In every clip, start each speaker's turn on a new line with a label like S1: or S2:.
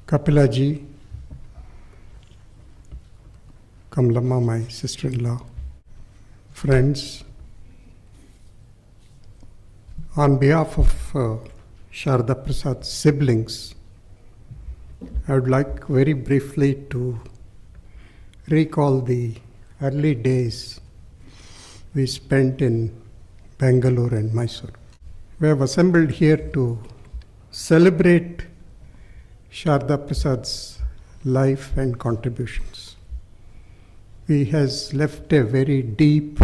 S1: Kapilaji, Kamlamma, my sister-in-law, friends, on behalf of Sharada Prasad's siblings, I would like very briefly to recall the early days we spent in Bangalore and Mysore. We have assembled here to celebrate Sharada Prasad's life and contributions. He has left a very deep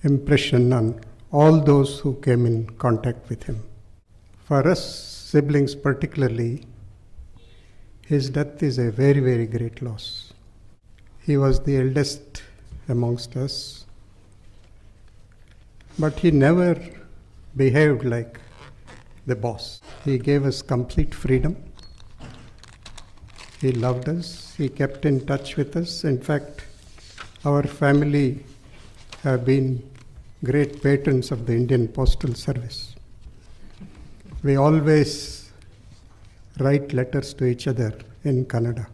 S1: impression on all those who came in contact with him. For us siblings particularly, his death is a very, very great loss. He was the eldest amongst us, but he never behaved like the boss. He gave us complete freedom. He loved us. He kept in touch with us. In fact, our family have been great patrons of the Indian Postal Service. We always write letters to each other in Kannada.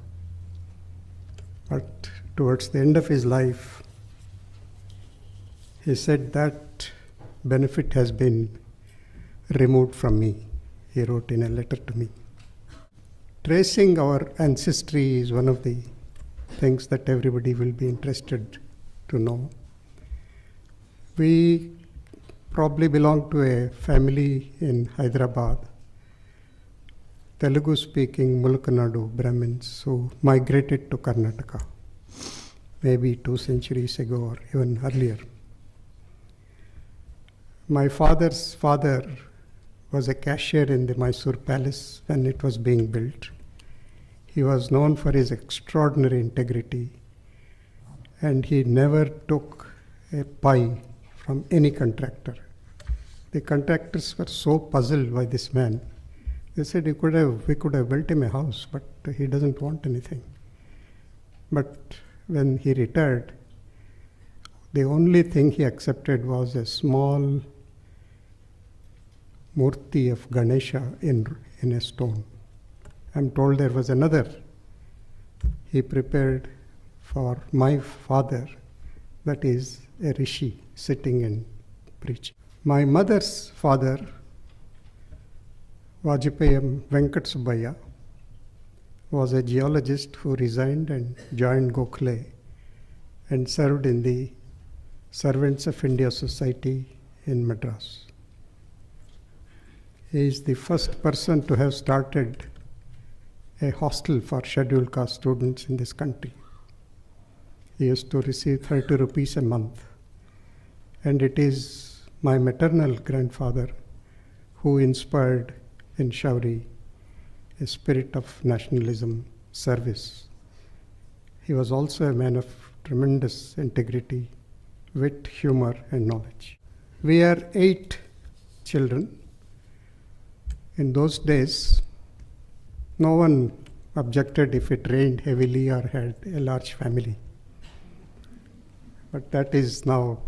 S1: But towards the end of his life, he said that benefit has been removed from me, he wrote in a letter to me. Tracing our ancestry is one of the things that everybody will be interested to know. We probably belong to a family in Hyderabad, Telugu-speaking Mulkanadu Brahmins who migrated to Karnataka, maybe 2 centuries ago or even earlier. My father's father was a cashier in the Mysore Palace when it was being built. He was known for his extraordinary integrity, and he never took a pie from any contractor. The contractors were so puzzled by this man. They said we could have built him a house, but he doesn't want anything. But when he retired, the only thing he accepted was a small murti of Ganesha in a stone. I'm told there was another he prepared for my father, that is a rishi sitting and preaching. My mother's father, Vajapayam Venkat Subbaiah, was a geologist who resigned and joined Gokhale and served in the Servants of India Society in Madras. He is the first person to have started a hostel for scheduled caste students in this country. He used to receive 30 rupees a month. And it is my maternal grandfather who inspired in Shauri a spirit of nationalism, service. He was also a man of tremendous integrity, wit, humor, and knowledge. We are 8 children. In those days, no one objected if it rained heavily or had a large family. But that is now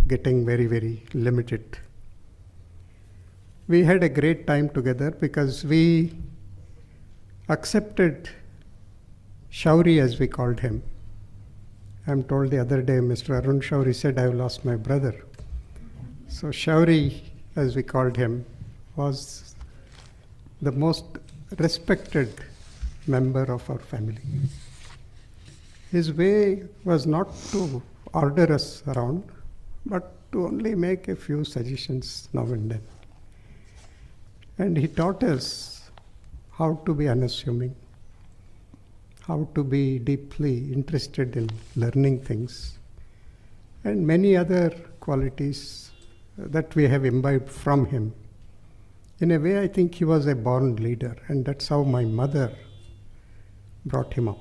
S1: getting very, very limited. We had a great time together because we accepted Shauri, as we called him. I'm told the other day Mr. Arun Shauri said, I've lost my brother. So Shauri, as we called him, was the most respected member of our family. His way was not to order us around, but to only make a few suggestions now and then. And he taught us how to be unassuming, how to be deeply interested in learning things, and many other qualities that we have imbibed from him. In a way, I think he was a born leader, and that's how my mother brought him up.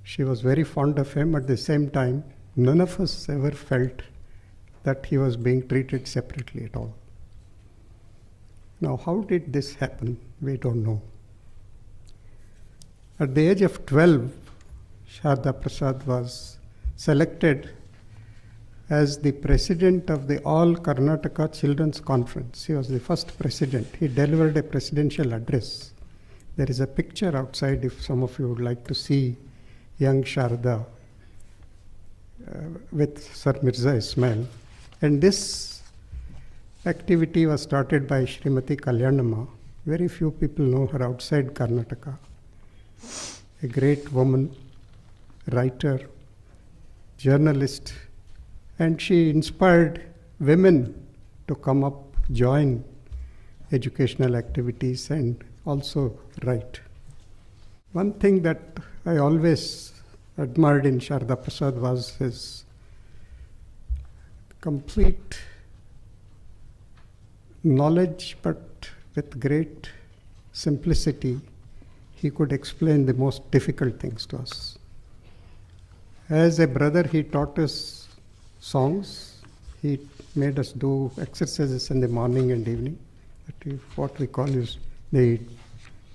S1: She was very fond of him. At the same time, none of us ever felt that he was being treated separately at all. Now, how did this happen? We don't know. At the age of 12, Sharada Prasad was selected as the president of the All Karnataka Children's Conference. He was the first president. He delivered a presidential address There is a picture outside if some of you would like to see young Sharada with Sir Mirza Ismail. And this activity was started by Srimati Kalyanamma. Very few people know her outside Karnataka. A great woman, writer, journalist, and she inspired women to come up, join educational activities and also write. One thing that I always admired in Sharada Prasad was his complete knowledge, but with great simplicity, he could explain the most difficult things to us. As a brother, he taught us songs. He made us do exercises in the morning and evening. What we call is the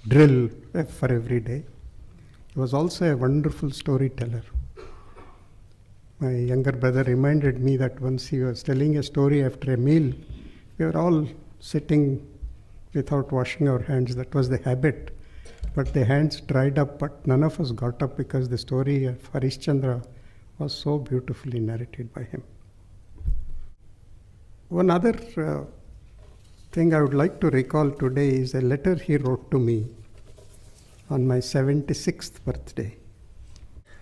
S1: drill for every day. He was also a wonderful storyteller. My younger brother reminded me that once he was telling a story after a meal, we were all sitting without washing our hands. That was the habit. But the hands dried up, but none of us got up because the story of Harishchandra was so beautifully narrated by him. One other thing I would like to recall today is a letter he wrote to me on my 76th birthday.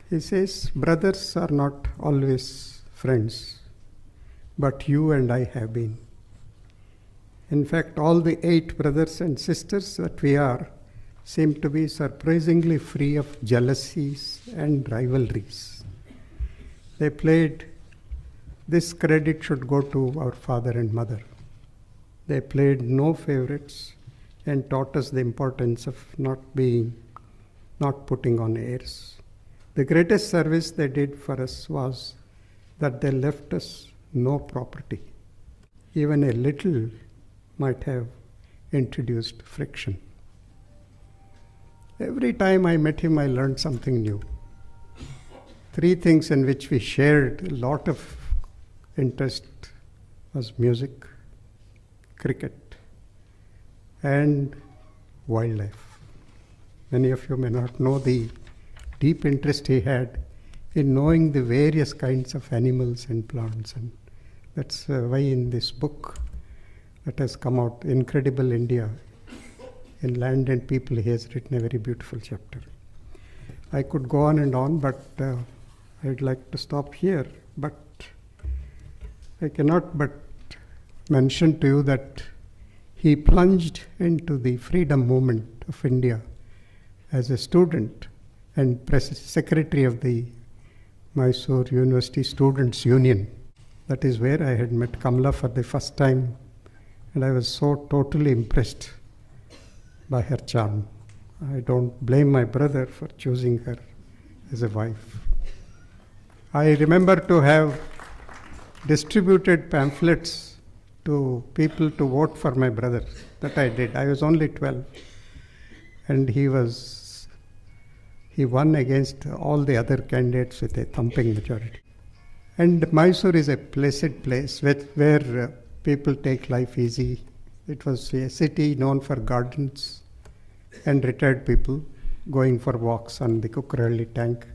S1: He says, "Brothers are not always friends, but you and I have been. In fact, all the 8 brothers and sisters that we are seem to be surprisingly free of jealousies and rivalries. They played, this credit should go to our father and mother. They played no favorites and taught us the importance of not putting on airs. The greatest service they did for us was that they left us no property. Even a little might have introduced friction." Every time I met him, I learned something new. 3 things in which we shared a lot of interest was music, cricket, and wildlife. Many of you may not know the deep interest he had in knowing the various kinds of animals and plants. And that's why in this book that has come out, Incredible India, in Land and People, he has written a very beautiful chapter. I could go on and on, but I'd like to stop here. But I cannot but mention to you that he plunged into the freedom movement of India as a student and secretary of the Mysore University Students' Union. That is where I had met Kamala for the first time, and I was so totally impressed by her charm. I don't blame my brother for choosing her as a wife. I remember to have distributed pamphlets to people to vote for my brother. That I did. I was only 12. And he won against all the other candidates with a thumping majority. And Mysore is a blessed place where people take life easy. It was a city known for gardens and retired people going for walks on the Kukralli tank.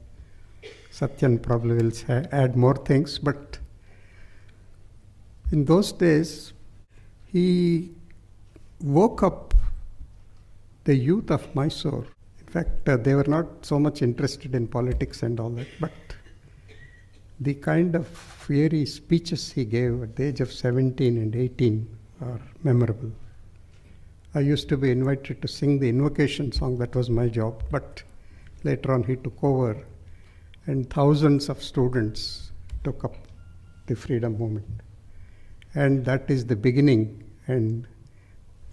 S1: Satyan probably will add more things, but in those days, he woke up the youth of Mysore. In fact, they were not so much interested in politics and all that, but the kind of fiery speeches he gave at the age of 17 and 18 are memorable. I used to be invited to sing the invocation song. That was my job, but later on he took over, and thousands of students took up the freedom movement. And that is the beginning, and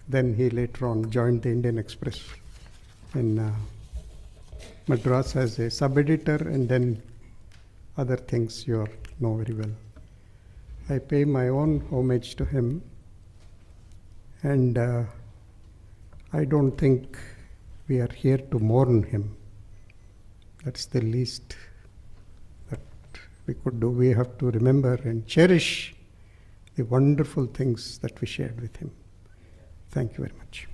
S1: then he later on joined the Indian Express in Madras as a sub-editor, and then other things you know very well. I pay my own homage to him, and I don't think we are here to mourn him. That's the least that we could do. We have to remember and cherish the wonderful things that we shared with him. Thank you very much.